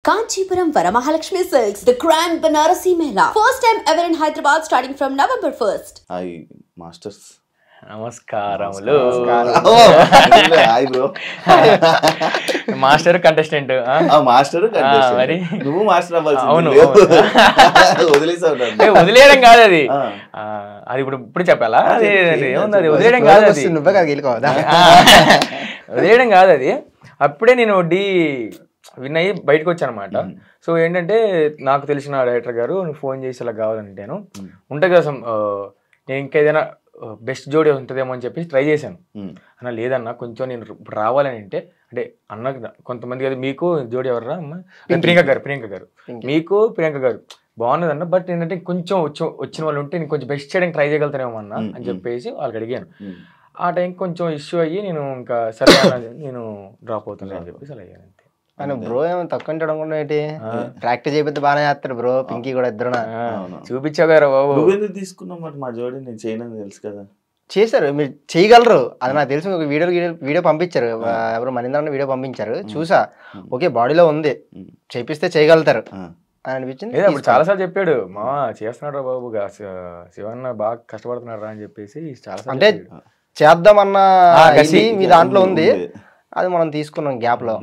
Kanchipuram Varamahalakshmi Silks, the Grand Banarasi Mela. First time ever in Hyderabad starting from November 1st. Hi, Masters. నమస్కారములు. Hi bro. Master contestant. Master మరి నువ్వు master అవ్వాల్సింది. అవును. వదిలేసావు. వదిలేయడం కాదు అది. అది ఇప్పుడు చెప్పాలా? అది ఏముంది, అది వదిలేయడం కాదు అది. వదిలేయడం కాదు అది. అప్పుడే నేను విన్ అయ్యి బయటకు వచ్చాను అనమాట. సో ఏంటంటే నాకు తెలిసిన డైరెక్టర్ గారు ఫోన్ చేసి ఇలా కావాలంటేను ఉంటుంది కదా, నేను ఇంకేదైనా బెస్ట్ జోడీ ఉంటుందేమో అని చెప్పి ట్రై చేశాను. అన్న లేదన్నా కొంచెం నేను ఇప్పుడు రావాలని అంటే అన్న కొంతమంది కదా, మీకు జోడీ ఎవర్రా అమ్మ? ప్రియాంక గారు మీకు ప్రియాంక గారు బాగున్నదన్న, బట్ ఏంటంటే కొంచెం వచ్చిన వాళ్ళు ఉంటే నేను కొంచెం బెస్ట్ చేయడానికి ట్రై చేయగలుగుతానేమో అన్న అని చెప్పేసి వాళ్ళకి అడిగాను. ఆ టైంకి కొంచెం ఇష్యూ అయ్యి నేను ఇంకా సరే నేను డ్రాప్ అవుతాను అని చెప్పేసి అలా అయ్యాను. ఆయన బ్రో ఏమో తక్కువ అంటాడు అనుకుంటా, ఏంటి ప్రాక్టీస్ చేయకపోతే బాగానే చేస్తాడు బ్రో. పింకీ కూడా ఇద్దరు చూపించావు గారు బాబు. నువ్వెందుకు తీసుకున్నావు మరి మా జోడీ? నేను చేయనని తెలుసు కదా. చేశారు, మీరు చేయగలరు అది నాకు తెలుసు. ఒక వీడియో పంపించారు, ఎవరు మనింద్ర వీడియో పంపించారు, చూసా. ఓకే బాడీలో ఉంది, చేపిస్తే చేయగలుగుతారు అని అనిపించింది. అప్పుడు చాలా సార్లు చెప్పాడు, మా చేస్తున్నాడు బాబు, శివన్న బాగా కష్టపడుతున్నాడు అని చెప్పేసి చాలా అంటే చేద్దామన్న మీ దాంట్లో ఉంది, అది మనం తీసుకున్నాం గ్యాప్ లో.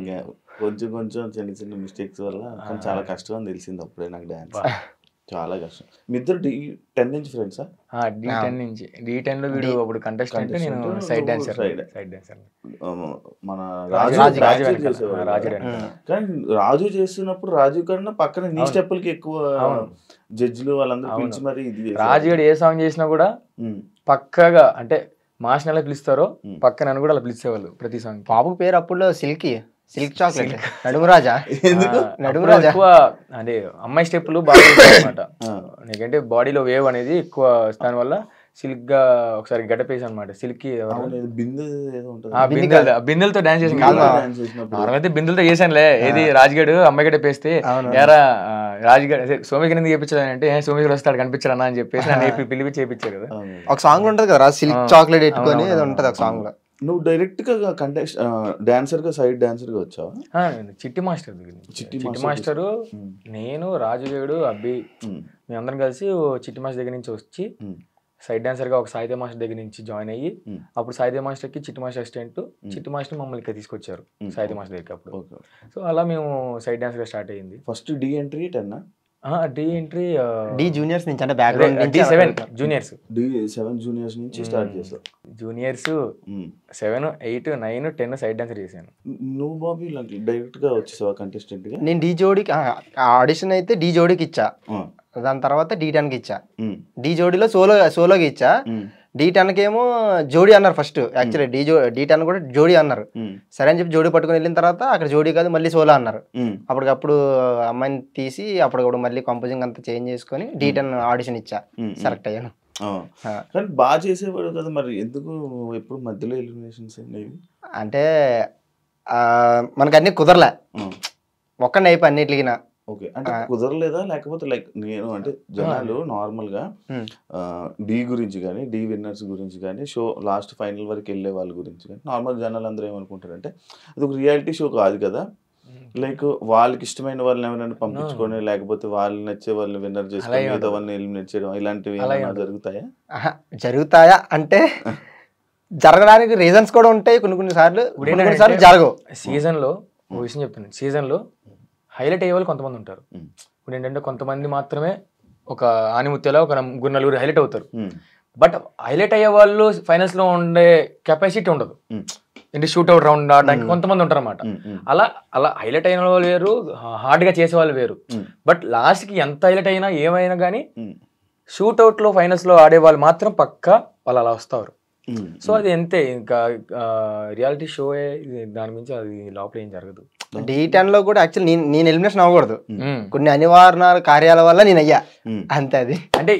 కొంచెం చిన్న మిస్టేక్స్ వల్ల చాలా కష్టం అని తెలిసింది అప్పుడే నాకు. డాన్స్ చాలా కష్టం. మీ ఇద్దరు D10 నుంచి ఫ్రెండ్సా? D10 లో వీడు అప్పుడు కంటెస్టెంట్, నేను సైడ్ డాన్సర్. మన రాజు చేసేవాడు. కానీ రాజు చేస్తున్నప్పుడు రాజు కన్నా పక్కన నీ స్టెప్పులకి ఎక్కువ జడ్జిలు వాళ్ళందరూ పిలిచి మరి ఇది రాజు ఏ సాంగ్ చేసినా కూడా పక్కగా అంటే మాస్ నెల పిలుస్తారో పక్క నన్ను కూడా అలా పిలిచేవాళ్ళు ప్రతి సాంగ్. బాబు పేరు అప్పుడు సిల్క్ చాక్లెట్, నడుమురాజా. నడుమురాజా ఎక్కువ అంటే అమ్మాయి స్టెప్పులు బాగా అనమాట. నీకంటే బాడీలో వేవ్ అనేది ఎక్కువ, దాని వల్ల సిల్క్ గా ఒకసారి గడ్డపేసి అనమాట. సిల్క్ బిందెలతో డాన్స్ చేసాను. బిందెలతో చేశానులే. ఏది రాజుగాడు అమ్మాయి గడ్డ పేస్తే ఎరా రాజుగాడు సోమికి ఎందుకు చేయించాడు అంటే, సోమికి వస్తాడు కనిపించాడు అని చెప్పేసి నన్ను పిలిపి చేయించారు కదా. ఒక సాంగ్ ఉంటది కదా, సిల్క్ చాక్లెట్ పెట్టుకొని ఉంటది ఒక సాంగ్ లో. నువ్వు డైరెక్ట్ గా డాన్సర్ గా సైడ్ డాన్సర్ గా వచ్చావా? చిట్టి మాస్టర్ నేను రాజుగాడు అబ్బి మేమందరం కలిసి చిట్టి మాస్టర్ దగ్గర నుంచి వచ్చి సైడ్ డాన్సర్ గా ఒక సాయిదేవ్ మాస్టర్ దగ్గర నుంచి జాయిన్ అయ్యి, అప్పుడు సాయిదేవ్ మాస్టర్ కి చిట్టి మాస్టర్ అసిస్టెంట్, చిట్టి మాస్టర్ మమ్మల్ని ఇక్కడ తీసుకొచ్చారు సాయిదేవ్ మాస్టర్ దగ్గరికి అప్పుడు. సో అలా మేము సైడ్ డాన్సర్ గా స్టార్ట్ అయ్యింది. First D entry 10 D juniors నుంచి, అంటే background D7 juniors, D7 juniors నుంచి స్టార్ట్ చేసావు. జూనియర్స్ 7, 8, 9, 10 సైడ్ డాన్సర్ చేశాను. నువ్వు బాబీ డైరెక్ట్ గా వచ్చేసావా కంటెస్టెంట్ గా? నేను D జోడీకి ఆడిషన్ అయితే D జోడీకి ఇచ్చా, దాని తర్వాత D10 కి ఇచ్చా. D జోడీలో సోలోకి ఇచ్చా. D10 కేమో జోడీ అన్నారు ఫస్ట్. యాక్చువల్లీ D10 కూడా జోడీ అన్నారు. సరే అని చెప్పి జోడీ పట్టుకుని వెళ్ళిన తర్వాత అక్కడ జోడీ కాదు మళ్ళీ సోలో అన్నారు. అప్పటికప్పుడు అమ్మాయిని తీసి అప్పటికప్పుడు మళ్ళీ కంపోజింగ్ అంతా చేంజ్ చేసుకుని D10 ఆడిషన్ ఇచ్చా, సెలెక్ట్ అయ్యాను. కానీ బాగా చేసేవాడు కదా, మరి ఎందుకు ఎప్పుడు మధ్యలో ఎలిమినేషన్స్ అనేవి? అంటే మనకు అన్ని కుదరలే, ఒక్కడిని అయిపోయి అన్నిటికి. ఓకే, అంటే కుదరలేదా లేకపోతే లైక్ నేను అంటే జనాలు నార్మల్ గా D గురించి కానీ D విన్నర్స్ గురించి కానీ షో లాస్ట్ ఫైనల్ వరకు వెళ్ళే వాళ్ళ గురించి కానీ నార్మల్ జనాలు అందరూ ఏమనుకుంటారంటే అది ఒక రియాలిటీ షో కాదు కదా, లైక్ వాళ్ళకి ఇష్టమైన వాళ్ళని ఎవరైనా పంపించుకొని లేకపోతే వాళ్ళు నచ్చే వాళ్ళని విన్నర్ చేసుకొని మిగతా వాళ్ళని ఎలిమినేట్ చేయడం ఇలాంటివి జరుగుతాయా అంటే జరగడానికి రీజన్స్ కూడా ఉంటాయి. కొన్ని సార్లు జరగవు. సీజన్ లో ఓ విషయం చెప్తున్నాను, సీజన్ లో హైలైట్ అయ్యే వాళ్ళు కొంతమంది ఉంటారు. ఇప్పుడు ఏంటంటే కొంతమంది మాత్రమే ఒక ఆనిముత్యాలో ఒక 3-4 హైలైట్ అవుతారు. బట్ హైలైట్ అయ్యే వాళ్ళు ఫైనల్స్ లో ఉండే కెపాసిటీ ఉండదు, ఏంటి షూట్అవుట్ రౌండ్ ఆడడానికి కొంతమంది ఉంటారు అన్నమాట. అలా హైలైట్ అయిన వాళ్ళు వేరు, హార్డ్ గా చేసే వాళ్ళు వేరు. బట్ లాస్ట్ కి ఎంత హైలైట్ అయినా ఏమైనా కానీ షూట్అవుట్ లో ఫైనల్స్ లో ఆడే వాళ్ళు మాత్రం పక్కా వాళ్ళు అలా వస్తారు. సో అది అంతే, ఇంకా రియాలిటీ షో, దాని గురించి అది లోపల ఏం జరగదు. D10 లో కూడా యాక్చువల్లీ నేను ఎలిమినేషన్ అవ్వకూడదు, కొన్ని అనివార్య కార్యాల వల్ల నేను అయ్యా, అంతే. అది అంటే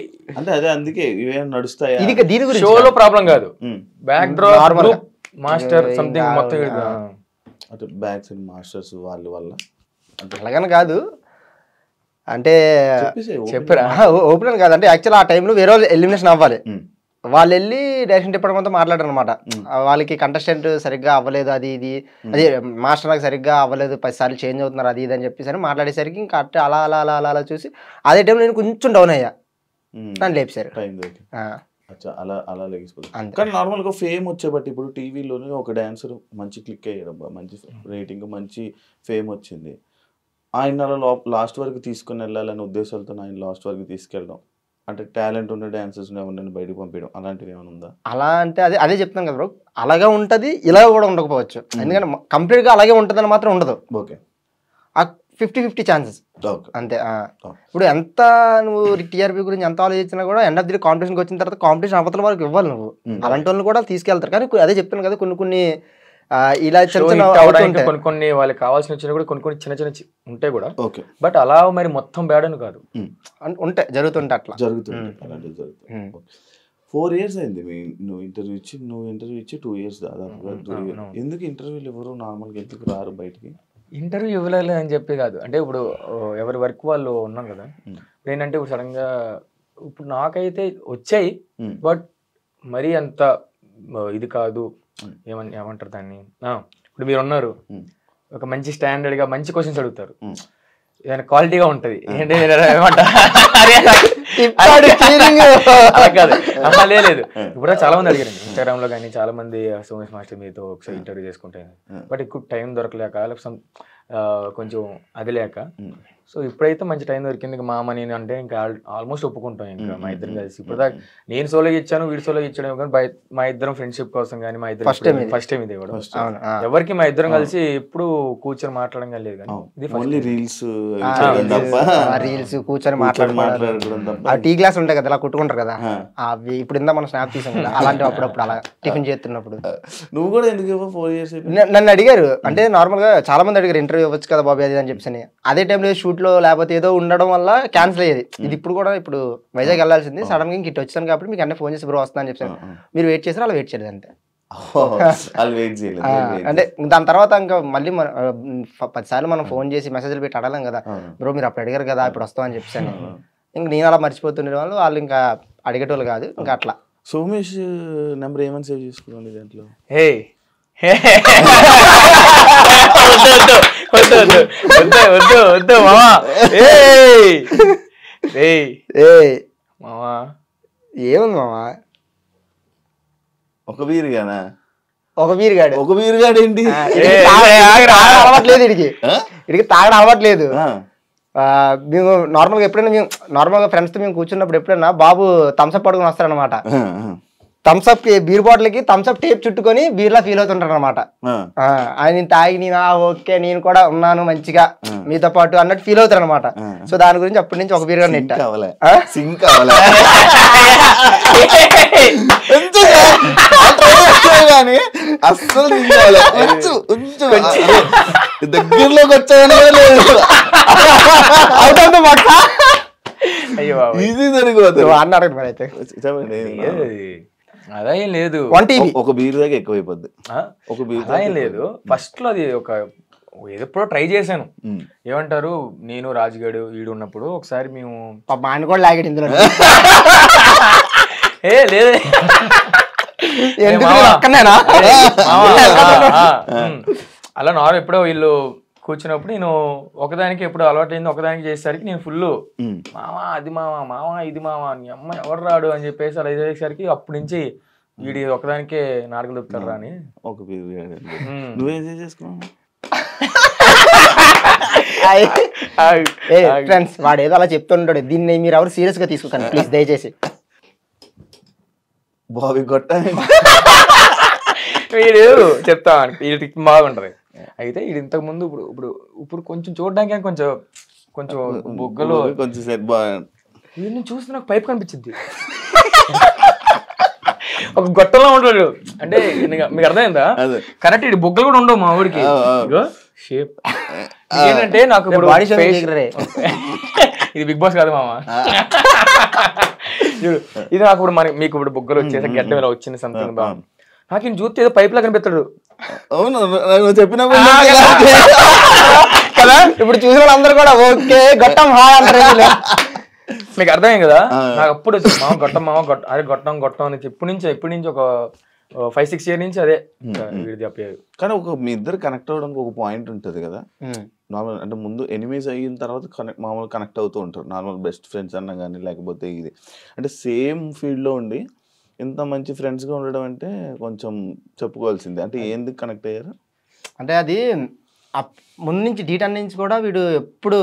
అదే అందుకే ఇవేం నడుస్తాయి. ఇది దీని గురించి షోలో ప్రాబ్లం కాదు, బ్యాక్ డ్రాప్ మాస్టర్ సంథింగ్ మొత్తం అంటే బ్యాక్ సైడ్ మాస్టర్స్ వాళ్ళ వల్ల అలాగని కాదు. అంటే చెప్పరా ఓపెన్ కాదు, అంటే యాక్చువల్ ఆ టైంలో వేరే వాళ్ళు ఎలిమినేషన్ అవ్వాలి. వాళ్ళు వెళ్ళి డైరెక్షన్ డిపార్ట్మెంట్తో మాట్లాడారు అనమాట. వాళ్ళకి కంటెస్టెంట్ సరిగ్గా అవ్వలేదు, అది ఇది అదే మాస్టర్ నాకు సరిగ్గా అవ్వలేదు, 10 సార్లు చేంజ్ అవుతున్నారు అది ఇది అని చెప్పేసి మాట్లాడేసరికి ఇంకా అట్టే అలా అలా అలా అలా అలా చూసి అదే టైం నేను కొంచెం డౌన్ అయ్యా, నన్ను లేపేశారు. అలా అలా లేకపోతే కానీ నార్మల్గా ఫేమ్ వచ్చేబట్టి ఇప్పుడు టీవీలోనే ఒక డాన్సర్ మంచి క్లిక్ అయ్యాడు, మంచి రేటింగ్ మంచి ఫేమ్ వచ్చింది, ఆయన అలా లాస్ట్ వరకు తీసుకుని వెళ్ళాలనే ఉద్దేశాలతో ఆయన లాస్ట్ వరకు తీసుకెళ్ళడం, అంటే టాలెంట్ ఉన్న డాన్సర్స్ ఎవరిని బయటకు పంపించడం అలాంటివి ఏమైనా ఉందా? అలా అంటే అదే చెప్తాను కదా బ్రో, అలాగే ఉంటుంది, ఇలా కూడా ఉండకపోవచ్చు. ఎందుకంటే కంప్లీట్గా అలాగే ఉంటుందని మాత్రం ఉండదు. ఓకే, ఆ 50-50 ఛాన్సెస్ అంతే. ఇప్పుడు ఎంత నువ్వు టీఆర్పీ గురించి ఎంత ఆలోచించినా కూడా ఎండ్ ఆఫ్ ది కాంపిటీషన్కి వచ్చిన తర్వాత కాంపిటీషన్ అవతల వరకు ఇవ్వాలి నువ్వు, అలాంటి వాళ్ళని కూడా తీసుకెళ్తారు. కానీ అదే చెప్తాను కదా, కొన్ని ఇలా కొన్ని కొన్ని వాళ్ళకి కావాల్సిన వచ్చినా కూడా కొన్ని చిన్న చిన్న ఉంటాయి కూడా, బట్ అలా మరి మొత్తం బ్యాడ్ అని కాదు, ఉంటాయి జరుగుతుంటాయి, అట్లా జరుగుతుంది. 4 years అయింది నువ్వు ఇంటర్వ్యూ ఇచ్చి 2 years దాదాపుగా. ఎందుకు ఇంటర్వ్యూలు ఎవరు నార్మల్గా ఎందుకు రారు బయటికి? ఇంటర్వ్యూ ఇవ్వలేదు అని చెప్పి కాదు, అంటే ఇప్పుడు ఎవరి వర్క్ వాళ్ళు ఉన్నాం కదా, ఏంటంటే ఇప్పుడు సడన్ గా ఇప్పుడు నాకైతే వచ్చాయి, బట్ మరీ అంత ఇది కాదు, ఏమంటారు దాన్ని, ఇప్పుడు మీరు ఉన్నారు ఒక మంచి స్టాండర్డ్ గా మంచి క్వశ్చన్స్ అడుగుతారు, ఏదైనా క్వాలిటీగా ఉంటది, ఏంటి లేదు. ఇప్పుడు చాలా మంది అడిగారు ఇన్స్టాగ్రామ్ లో కానీ, చాలా మంది సోమేష్ మాస్టర్ మీతో ఒకసారి ఇంటర్వ్యూ చేసుకుంటే, బట్ ఎక్కువ టైం దొరకలేక కొంచెం అది లేక, సో ఇప్పుడైతే మంచి టైం దొరికింది. మామ నేను అంటే ఇంకా ఆల్మోస్ట్ ఒప్పుకుంటాం, ఇంకా మా ఇద్దరం కలిసి. ఇప్పుడు దాకా నేను సోలోగా ఇచ్చాను, వీడి సోలోగా ఇచ్చాడు కానీ మా ఇద్దరం ఫ్రెండ్షిప్ కోసం కానీ, మా ఇద్దరు ఫస్ట్ టైం ఇది ఇవ్వడం ఎవరికి, మా ఇద్దరం కలిసి ఎప్పుడు కూర్చొని మాట్లాడడం కానీ లేదు. కానీ రీల్స్ కూర్చొని మాట్లాడడం, టీ గ్లాస్ ఉంటాయి కదా అలా కుట్టుకుంటారు కదా, అవి ఇప్పుడు ఇందా మనం స్నాప్ తీసాం కదా, అలాంటివి అప్పుడప్పుడు అలా టిఫిన్ చేస్తున్నప్పుడు. నువ్వు కూడా ఎందుకు 4 years నన్ను అడిగారు, అంటే నార్మల్ గా చాలా మంది అడిగారు ఇంటర్వ్యూ ఇవ్వచ్చు కదా బాబు అది అని చెప్పి. అదే టైంలో షూట్ లో లేకపోతే ఏదో ఉండడం వల్ల క్యాన్సిల్ అయ్యేది. ఇది ఇప్పుడు కూడా ఇప్పుడు వైజాగ్ వెళ్ళాల్సింది, సడన్ గా ఇంక ఇటు వచ్చాను కాబట్టి మీకు అన్నీ ఫోన్ చేసి బ్రో వస్తా అని చెప్పాను. మీరు వెయిట్ చేసారు, అలా వెయిట్ చేయలేదు అంతే. అంటే దాని తర్వాత ఇంకా మళ్ళీ 10 సార్లు మనం ఫోన్ చేసి మెసేజ్లు పెట్టి అడగలేం కదా, బ్రో మీరు అప్పుడు అడిగారు కదా ఇప్పుడు వస్తామని చెప్పాను. ఇంక నేను అలా మర్చిపోతుండే వాళ్ళు ఇంకా అడిగేటోళ్ళు కాదు, ఇంకా అట్లా. సోమేష్ నెంబర్ ఏమని సేవ్ చేసుకోండి దాంట్లో? ఏముంది మామా, ఒక బీరుగానా? ఒక బీరుగాడు ఏంటి అలవాట్లేదు, ఇడికి తాగడం అలవాట్లేదు. మేము నార్మల్గా ఎప్పుడైనా నార్మల్గా ఫ్రెండ్స్తో మేము కూర్చున్నప్పుడు ఎప్పుడైనా బాబు థమ్స్అప్ పడుకొని వస్తారనమాట. థమ్స్అప్ బీర్ బాటిల్ కి థమ్స్అప్ టేప్ చుట్టుకొని బీర్లా ఫీల్ అవుతుంటారు అనమాట. ఆయన తాగి నేను ఓకే నేను కూడా ఉన్నాను మంచిగా మీతో పాటు అన్నట్టు ఫీల్ అవుతారు అనమాట. సో దాని గురించి అప్పటి నుంచి ఒక బీర్ గా నెట్ అస్సలు దగ్గరలోకి వచ్చాయని అదేం లేదు, ఒక బీర్ దాకా ఎక్కువైపోద్ది. ఒక బీర్ లేదు. ఫస్ట్ లో అది ఒక ఎప్పుడో ట్రై చేశాను. ఏమంటారు, నేను రాజుగాడు వీడు ఉన్నప్పుడు ఒకసారి మేము ఆయన కూడా లాగాడు ఇందులో. లేదు అలా నార్మల్ ఎప్పుడో వీళ్ళు కూర్చున్నప్పుడు నేను ఒకదానికి ఎప్పుడు అలవాటైంది ఒకదానికి చేసేసరికి నేను ఫుల్ మావా అది మావా ఇది మావా నీ అమ్మ ఎవరు రాడు అని చెప్పేసి అలా చేసేసరికి అప్పటి నుంచి వీడి ఒకదానికే నాటకలు చెప్తారు అని ఒక నువ్వేం చేసుకున్నావు? ఫ్రెండ్స్ వాడు ఏదో అలా చెప్తుంటాడు, దీన్ని మీరు ఎవరు సీరియస్ గా తీసుకుంటాను ప్లీజ్ దయచేసి. బాబీ గొట్ట వీడు చెప్తా వీడి బాగుంటది. అయితే ఇది ఇంతకు ముందు ఇప్పుడు కొంచెం చూడడానికి కొంచెం కొంచెం బొగ్గలు కొంచెం వీడిని చూస్తే నాకు పైప్ కనిపించింది, ఒక గొట్టంలో ఉంటాడు. అంటే మీకు అర్థమైందా? కరెక్ట్ ఇది బొగ్గలు కూడా ఉండవు మా ఊరికి షేప్. ఏంటంటే నాకు ఇది బిగ్ బాస్ కాదు మామ, ఇది నాకు ఇప్పుడు మీకు ఇప్పుడు బొగ్గలు వచ్చేసి గడ్డ మీద వచ్చింది సంథింగ్ బాగా. నాకు ఈయన చూస్తే ఏదో పైప్ లా కనిపిస్తాడు. అవును చెప్పిన కదా, ఇప్పుడు చూసిన వాళ్ళందరూ కూడా ఓకే గొట్టం హాయ్ అంటారు. మీకు అర్థమైంది కదా. నాకు అప్పుడు మామ గొట్టం అరే గొట్టం అని ఎప్పటి నుంచి ఒక 5-6 years నుంచి అదే చెప్పేది. కానీ మీ ఇద్దరు కనెక్ట్ అవ్వడానికి ఒక పాయింట్ ఉంటుంది కదా నార్మల్, అంటే ముందు ఎనిమీస్ అయిన తర్వాత మామూలు కనెక్ట్ అవుతూ ఉంటారు నార్మల్ బెస్ట్ ఫ్రెండ్స్ అన్నా కానీ, లేకపోతే ఇది అంటే సేమ్ ఫీల్డ్లో ఉండి ఇంత మంచి ఫ్రెండ్స్గా ఉండడం అంటే కొంచెం చెప్పుకోవాల్సిందే. అంటే ఎందుకు కనెక్ట్ అయ్యారు అంటే అది ముందు నుంచి డీటెయిల్ నుంచి కూడా వీడు ఎప్పుడు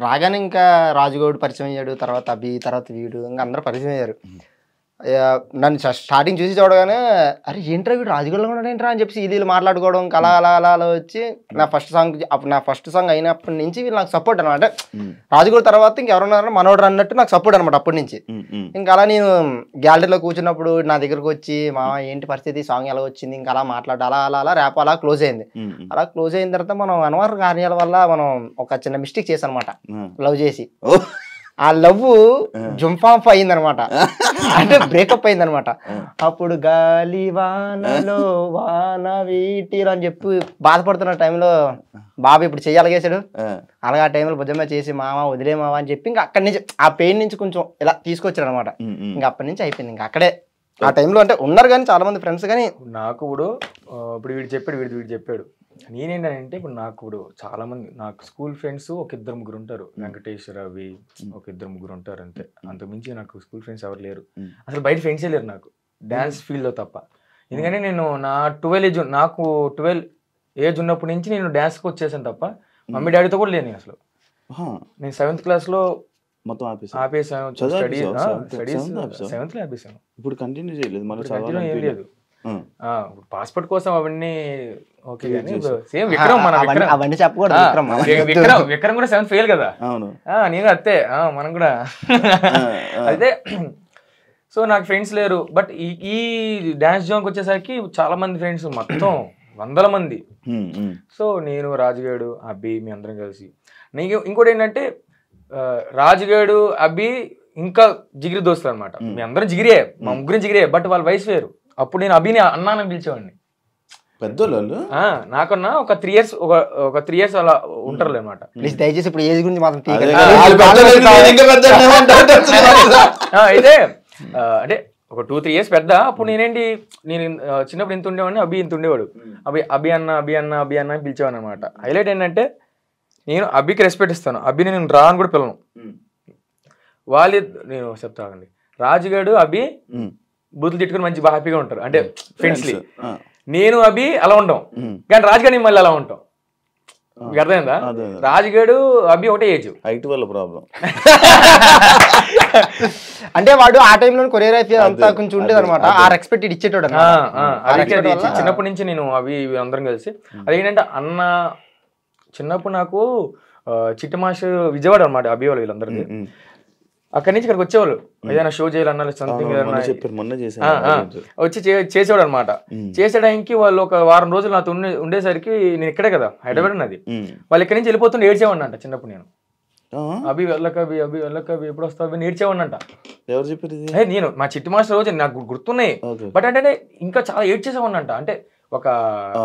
రాగానే ఇంకా రాజుగౌడ్ పరిచయం అయ్యాడు, తర్వాత అభి, తర్వాత వీడు, ఇంకా అందరూ పరిచయం అయ్యారు. నన్ను స్టార్టింగ్ చూసి చూడగానే అరే ఏంట్రా వీడు రాజుగౌడ్లో ఉన్నాడు ఏంట్రా అని చెప్పి వీళ్ళు మాట్లాడుకోవడం అలా అలా అలా అలా వచ్చి నా ఫస్ట్ సాంగ్ అయినప్పటి నుంచి వీళ్ళు నాకు సపోర్ట్ అనమాట. రాజుగౌడ్ తర్వాత ఇంకెవరున్నారో మనోడు అన్నట్టు నాకు సపోర్ట్ అనమాట అప్పటి నుంచి. ఇంకా అలా నేను గ్యాలరీలో కూర్చున్నప్పుడు నా దగ్గరకు వచ్చి మా ఏంటి పరిస్థితి, సాంగ్ ఎలా వచ్చింది, ఇంకా అలా మాట్లాడు అలా అలా అలా ర్యాప్ అలా క్లోజ్ అయింది. అలా క్లోజ్ అయిన తర్వాత మనం అనవసర కార్యాల వల్ల మనం ఒక చిన్న మిస్టేక్ చేసాం అనమాట. లవ్ చేసి ఆ లవ్ జంపాంఫ్ అయిందనమాట, అంటే బ్రేకప్ అయిందనమాట. అప్పుడు గాలి వానలో వాన వీటిలో అని చెప్పి బాధపడుతున్న టైంలో బాబు ఇప్పుడు చెయ్యాలగేసాడు. అలాగే ఆ టైంలో భుజమే చేసి మామ వదిలే మామ అని చెప్పి ఇంకా అక్కడి నుంచి ఆ పెయిన్ నుంచి కొంచెం ఇలా తీసుకొచ్చాడు అనమాట. ఇంకా అప్పటి నుంచి అయిపోయింది. ఇంకా అక్కడే ఆ టైంలో అంటే ఉన్నారు కానీ చాలా మంది ఫ్రెండ్స్. కానీ నాకు ఇప్పుడు వీడు చెప్పాడు నేనేంటంటే ఇప్పుడు నాకు ఇప్పుడు చాలా మంది నాకు స్కూల్ ఫ్రెండ్స్ ఒక 2-3 ఉంటారు. వెంకటేష్, రవి ఒక 2-3 ఉంటారు అంతే. అంతకుమించి నాకు స్కూల్ ఫ్రెండ్స్ ఎవరు లేరు, అసలు బయట ఫ్రెండ్సే లేరు నాకు డాన్స్ ఫీల్డ్లో తప్ప. ఎందుకంటే నేను నా 12 ఏజ్ ఉన్నప్పటి నుంచి నేను డాన్స్కి వచ్చేసాను తప్ప మమ్మీ డాడీతో కూడా లేను. అసలు నేను 7th క్లాస్లో మొత్తం ఆపేసాను. స్టడీస్ 7th లో ఆపేసాను. ఇప్పుడు కంటిన్యూ చేయలేదు, ఏం లేదు. పాస్పోర్ట్ కోసం అవన్నీ ఓకే కానీ సేమ్ విక్రమ్ అవన్నీ చెప్పకూడదు. విక్రమ్ కూడా 7th ఫెయిల్ కదా. నేను అత్తే మనం కూడా అయితే. సో నాకు ఫ్రెండ్స్ లేరు. బట్ ఈ డాన్స్ జోన్కి వచ్చేసరికి చాలా మంది ఫ్రెండ్స్, మొత్తం 100 మంది. సో నేను, రాజుగాడు, అబ్బి, మీ అందరం కలిసి. నీకు ఇంకోటి ఏంటంటే రాజుగాడు, అబ్బి ఇంకా జిగిరి దోస్తులు అనమాట. మీ అందరం జిగిరే, మా ముగ్గురం జిగిరే. బట్ వాళ్ళ వయసు వేరు. అప్పుడు నేను అభిని అన్నానని పిలిచేవాడిని. పెద్దోళ్ళు నాకన్నా ఒక 3 years ఒక 3 years అలా ఉంటారు అనమాట. దయచేసి ఇప్పుడు ఏజ్ గురించి మాత్రం అయితే అంటే ఒక 2-3 years పెద్ద. అప్పుడు నేను చిన్నప్పుడు ఇంత ఉండేవాడిని, అభి ఇంత ఉండేవాడు. అభి అన్న అని పిలిచేవాడిని అనమాట. హైలైట్ ఏంటంటే నేను అభికి రెస్పెక్ట్ ఇస్తాను, అభిని నేను రా అని కూడా పిలను. నేను చెప్తానండి, రాజుగాడు అభి బూతులు తిట్టుకుని మంచి బాగా హ్యాపీగా ఉంటారు, అంటే ఫ్రెండ్స్లీ. నేను అభి అలా ఉంటాం, కానీ రాజుగాడు మళ్ళీ అలా ఉంటాం. మీకు అర్థమైందా? రాజుగాడు అభి ఒకటే ఏజ్, హైట్ వల్ల ప్రాబ్లం. అంటే వాడు ఆ టైంలో కొరియోగ్రఫీ అంతా కొంచెం ఉండేది అనమాట. ఆ రెస్పెక్ట్ ఇచ్చేటోడు. చిన్నప్పటి నుంచి నేను అవి అందరం కలిసి అదేంటంటే అన్న చిన్నప్పుడు నాకు చిట్టమాష విజయవాడ అనమాట. అభి వాళ్ళు వీళ్ళందరికీ అక్కడి నుంచి ఇక్కడికి వచ్చేవాళ్ళు. ఏదైనా షో చేయాలన్నా సంథింగ్ వచ్చి చేసేవాడు అనమాట. చేసేయడానికి వాళ్ళు ఒక వారం రోజులు నాతో ఉండేసరికి నేను ఇక్కడే కదా హైదరాబాద్ ఉన్నది. వాళ్ళు ఇక్కడి నుంచి వెళ్ళిపోతుంటే ఏడ్చేవాడిని అంట చిన్నప్పుడు. నేను అభి వెళ్ళకవి ఎప్పుడు వస్తావు నేర్చేవాడిని అంట. ఎవరు చెప్పారు? నేను మా చిట్టి మాస్టర్ రోజు నాకు గుర్తున్నాయి. బట్ అంటే ఇంకా చాలా ఏడ్చేసేవాడిని అంట. అంటే ఒక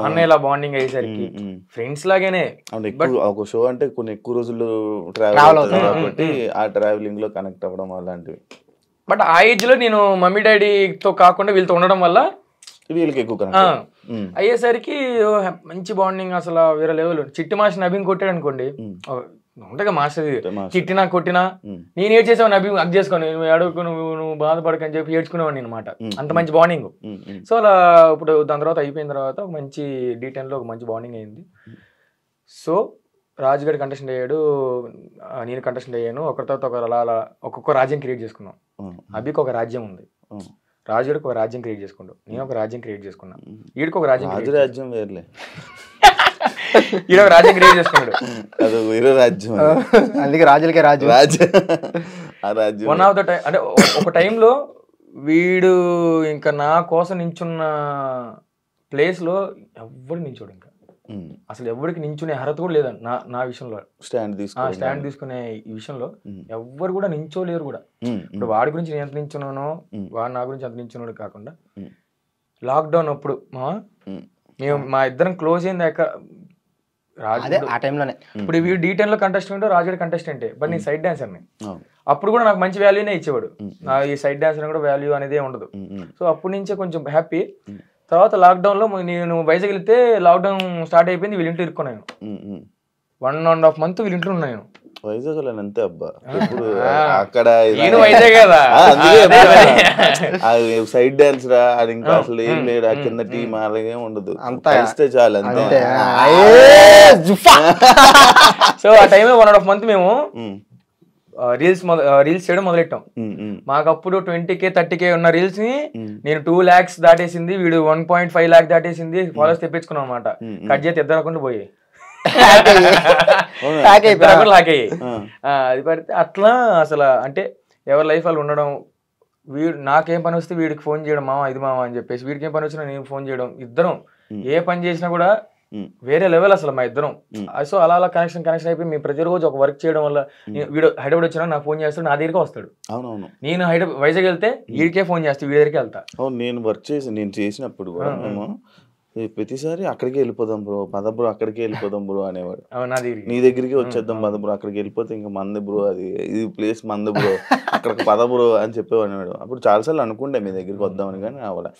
అన్నయ్యలా బాండింగ్ అయ్యేసరికి ఫ్రెండ్స్ లాగానే. ఒక షో అంటే కొన్ని ఎక్కువ రోజులు ట్రావెల్ అవుతుంది కాబట్టి ఆ ట్రావెలింగ్ లో కనెక్ట్ అవ్వడం అలాంటివి. బట్ ఆ ఏజ్ లో నేను మమ్మీ డాడీతో కాకుండా వీళ్ళతో ఉండడం వల్ల వీళ్ళకి ఎక్కువ అయ్యేసరికి మంచి బాండింగ్, అసలు వేరే లెవెల్. చిట్టి మాస్టర్ అభిని కొట్టాడు అనుకోండి, ఉంటాగా మాస్టర్ చిట్టినా కొట్టినా నేను ఏడ్చేసాను, అభి అగ్ చేసుకోను, అడుగుకు నువ్వు బాధపడకని చెప్పి ఏడ్చుకునేవాడిని అనమాట. అంత మంచి బాండింగ్. సో అలా ఇప్పుడు దాని తర్వాత అయిపోయిన తర్వాత ఒక మంచి D10లో ఒక మంచి బాండింగ్ అయింది. సో రాజుగారి కంటెస్టెంట్ అయ్యాడు, నేను కంటెస్టెంట్ అయ్యాను. ఒకరి తర్వాత ఒకరు అలా అలా ఒక్కొక్క రాజ్యం క్రియేట్ చేసుకున్నాం. అభికి ఒక రాజ్యం ఉంది, రాజుగారికి ఒక రాజ్యం క్రియేట్ చేసుకున్నాడు, నేను ఒక రాజ్యం క్రియేట్ చేసుకున్నాను, వీడికి ఒక రాజ్యం వేర్లే ఈడొక రాజ్యం క్రియేట్ చేసుకున్నాడు. అది వేరే రాజ్యం, అందుకే రాజులకే రాజ్యం. వన్ ఆఫ్ ద టైం అంటే ఒక టైంలో వీడు ఇంకా నా కోసం నించున్న ప్లేస్ లో ఎవ్వరు నించోడు. ఇంకా అసలు ఎవరికి నించునే అర్హత కూడా లేదని నా విషయంలో. స్టాండ్ తీసుకునే ఈ విషయంలో ఎవ్వరు కూడా నించోలేరు కూడా. ఇప్పుడు వాడి గురించి నేను ఎంత నించున్నానో వాడు నా గురించి ఎంత నించున్నాడు కాకుండా, లాక్డౌన్ అప్పుడు మేము మా ఇద్దరం క్లోజ్ అయింది అదే ఆ టైంలోనే. ఇప్పుడు వీడు D10 లో కంటెస్టెంట్, రాజుడి కంటెస్టెంటే, బట్ నేను సైడ్ డాన్సర్ని. అప్పుడు కూడా నాకు మంచి వాల్యూనే ఇచ్చేవాడు. ఈ సైడ్ డాన్సర్ కూడా వాల్యూ అనేది ఉండదు. సో అప్పటి నుంచే కొంచెం హ్యాపీ. తర్వాత లాక్డౌన్లో నేను వైజాగ్ వెళ్తే లాక్డౌన్ స్టార్ట్ అయిపోయింది, వీళ్ళ ఇంట్లో ఇరుక్కున్నాను. 1.5 months వీళ్ళ ఇంట్లో ఉన్నాను. వైజాగ్ అంతే అబ్బా, ఇప్పుడు అక్కడ వైజాగ్ కదా, సైడ్ డాన్స్ రా, అది ఇంకా అసలు ఏం లేడు, ఆ కింద టీం అలాగే ఉండదు, కలిస్తే చాలు అంతే. సో ఆ టైంలో 1.5 months మేము రీల్స్ చేయడం మొదలెట్టాం. మాకు అప్పుడు 20K 30K ఉన్న రీల్స్ ని నేను 2 lakhs దాటేసింది, వీడు 1.5 lakh దాటేసింది, ఫాలోవర్స్ తెప్పించుకున్నాం అనమాట. కట్ చేతి ఇద్దరు అకౌంట్లు పోయి అది పడితే అట్లా అసలు అంటే ఎవరి లైఫ్ వాళ్ళు ఉండడం. వీడు నాకేం పని వస్తే వీడికి ఫోన్ చేయడం, మామ ఇది మామ అని చెప్పేసి, వీడికి ఏం పని వచ్చినా నేను ఫోన్ చేయడం, ఇద్దరం ఏ పని చేసినా కూడా వేరే లెవెల్ అసలు మా ఇద్దరం. సో అలా కనెక్షన్ అయిపోయి మేము ప్రతిరోజు ఒక వర్క్ చేయడం వల్ల, వీడు హైదరాబాద్ వచ్చినా నాకు ఫోన్ చేస్తాడు, నా దగ్గరికి వస్తాడు. అవునవును, నేను వైజాగ్ వెళ్తే వీడికే ఫోన్ చేస్తే వీడి దగ్గరికి వెళ్తా. అవును, నేను చేసినప్పుడు కూడా మేము ప్రతిసారి అక్కడికి వెళ్ళిపోదాం బ్రో, పద బ్రో అక్కడికి వెళ్ళిపోదాం బ్రో అనేవాడు. నీ దగ్గరికి వచ్చేద్దాం పద బ్రో, అక్కడికి వెళ్ళిపోతే ఇంకా మంది బ్రో, అది ఇది ప్లేస్ మంది బ్రో, అక్కడికి పద బ్రో అని చెప్పేవాడు. అప్పుడు చాలాసార్లు అనుకుంటే మీ దగ్గరికి వద్దామని, కానీ అవ్వాలి.